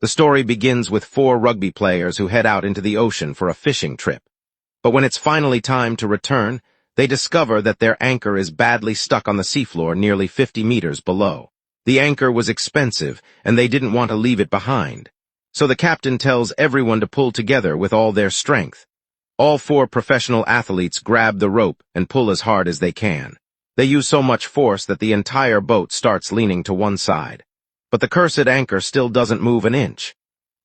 The story begins with 4 rugby players who head out into the ocean for a fishing trip. But when it's finally time to return, they discover that their anchor is badly stuck on the seafloor nearly 50 meters below. The anchor was expensive, and they didn't want to leave it behind. So the captain tells everyone to pull together with all their strength. All 4 professional athletes grab the rope and pull as hard as they can. They use so much force that the entire boat starts leaning to one side. But the cursed anchor still doesn't move an inch.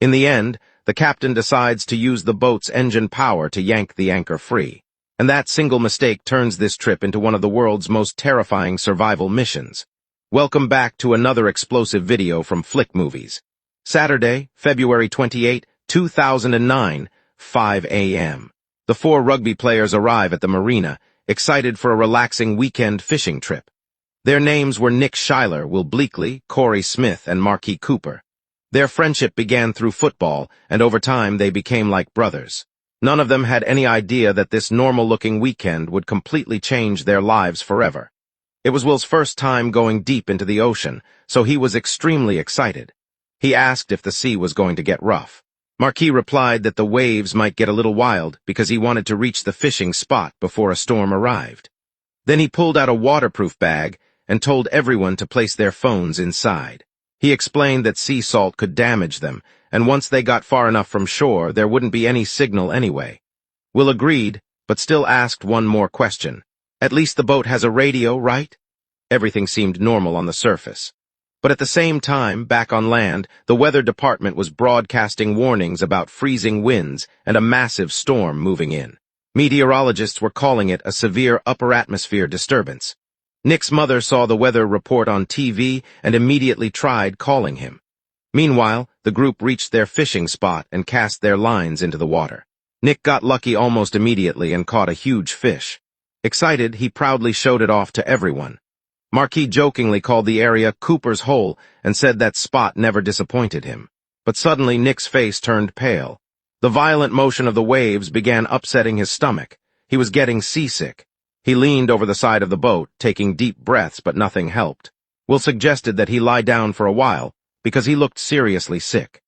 In the end, the captain decides to use the boat's engine power to yank the anchor free. And that single mistake turns this trip into one of the world's most terrifying survival missions. Welcome back to another explosive video from Flick Movies. Saturday, February 28, 2009, 5 a.m. The 4 rugby players arrive at the marina, excited for a relaxing weekend fishing trip. Their names were Nick Schuyler, Will Bleakley, Corey Smith, and Marquis Cooper. Their friendship began through football, and over time they became like brothers. None of them had any idea that this normal-looking weekend would completely change their lives forever. It was Will's first time going deep into the ocean, so he was extremely excited. He asked if the sea was going to get rough. Marquis replied that the waves might get a little wild because he wanted to reach the fishing spot before a storm arrived. Then he pulled out a waterproof bag and told everyone to place their phones inside. He explained that sea salt could damage them, and once they got far enough from shore, there wouldn't be any signal anyway. Will agreed, but still asked one more question. At least the boat has a radio, right? Everything seemed normal on the surface. But at the same time, back on land, the weather department was broadcasting warnings about freezing winds and a massive storm moving in. Meteorologists were calling it a severe upper atmosphere disturbance. Nick's mother saw the weather report on TV and immediately tried calling him. Meanwhile, the group reached their fishing spot and cast their lines into the water. Nick got lucky almost immediately and caught a huge fish. Excited, he proudly showed it off to everyone. Marquis jokingly called the area Cooper's Hole and said that spot never disappointed him. But suddenly Nick's face turned pale. The violent motion of the waves began upsetting his stomach. He was getting seasick. He leaned over the side of the boat, taking deep breaths, but nothing helped. Will suggested that he lie down for a while, because he looked seriously sick.